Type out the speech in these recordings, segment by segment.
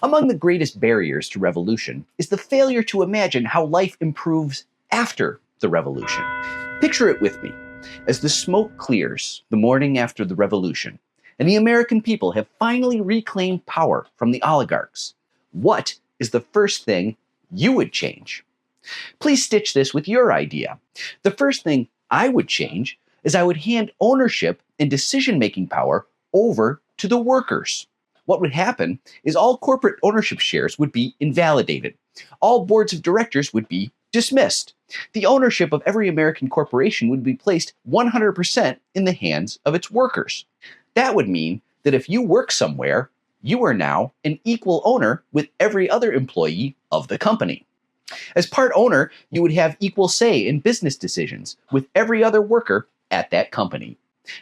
Among the greatest barriers to revolution is the failure to imagine how life improves after the revolution. Picture it with me. As the smoke clears the morning after the revolution, and the American people have finally reclaimed power from the oligarchs, what is the first thing you would change? Please stitch this with your idea. The first thing I would change is I would hand ownership and decision-making power over to the workers. What would happen is all corporate ownership shares would be invalidated. All boards of directors would be dismissed. The ownership of every American corporation would be placed 100% in the hands of its workers. That would mean that if you work somewhere, you are now an equal owner with every other employee of the company. As part owner, you would have equal say in business decisions with every other worker at that company.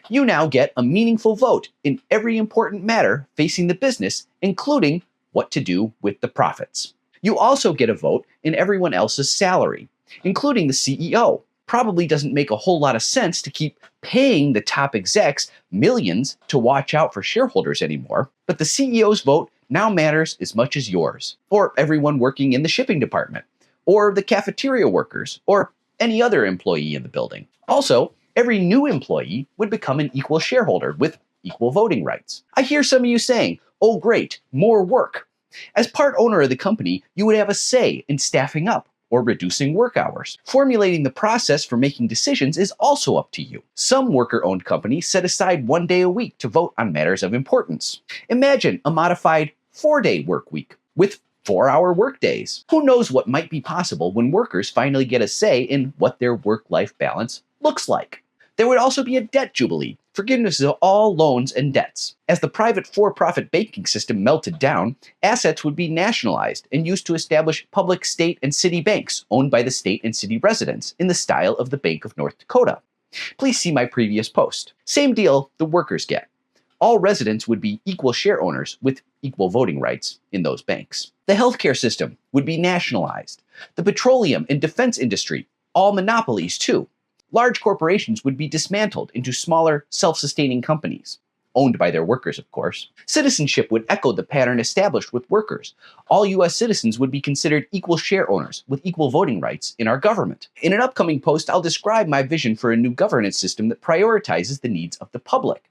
You now get a meaningful vote in every important matter facing the business, including what to do with the profits. You also get a vote in everyone else's salary, including the CEO. Probably doesn't make a whole lot of sense to keep paying the top execs millions to watch out for shareholders anymore, but the CEO's vote now matters as much as yours, or everyone working in the shipping department, or the cafeteria workers, or any other employee in the building. Also, every new employee would become an equal shareholder with equal voting rights. I hear some of you saying, oh great, more work. As part owner of the company, you would have a say in staffing up or reducing work hours. Formulating the process for making decisions is also up to you. Some worker-owned companies set aside 1 day a week to vote on matters of importance. Imagine a modified 4-day work week with 4-hour work days. Who knows what might be possible when workers finally get a say in what their work-life balance looks like. There would also be a debt jubilee, forgiveness of all loans and debts. As the private for-profit banking system melted down, assets would be nationalized and used to establish public state and city banks owned by the state and city residents in the style of the Bank of North Dakota. Please see my previous post. Same deal the workers get. All residents would be equal share owners with equal voting rights in those banks. The healthcare system would be nationalized. The petroleum and defense industry, all monopolies too. Large corporations would be dismantled into smaller, self-sustaining companies, owned by their workers, of course. Citizenship would echo the pattern established with workers. All U.S. citizens would be considered equal share owners with equal voting rights in our government. In an upcoming post, I'll describe my vision for a new governance system that prioritizes the needs of the public.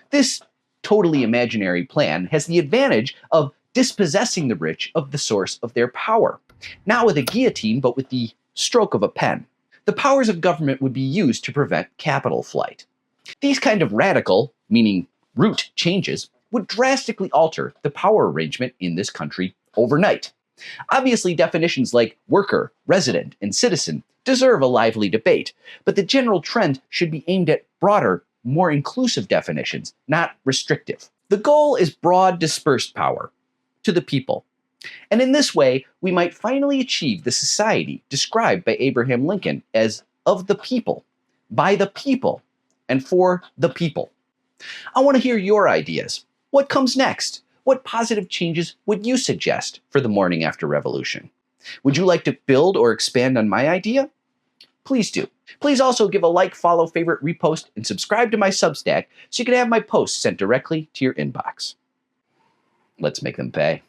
This totally imaginary plan has the advantage of dispossessing the rich of the source of their power. Not with a guillotine, but with the stroke of a pen. The powers of government would be used to prevent capital flight. These kind of radical, meaning root changes, would drastically alter the power arrangement in this country overnight. Obviously, definitions like worker, resident, and citizen deserve a lively debate, but the general trend should be aimed at broader, more inclusive definitions, not restrictive. The goal is broad dispersed power to the people. And in this way, we might finally achieve the society described by Abraham Lincoln as of the people, by the people, and for the people. I want to hear your ideas. What comes next? What positive changes would you suggest for the morning after revolution? Would you like to build or expand on my idea? Please do. Please also give a like, follow, favorite, repost, and subscribe to my Substack so you can have my posts sent directly to your inbox. Let's make them pay.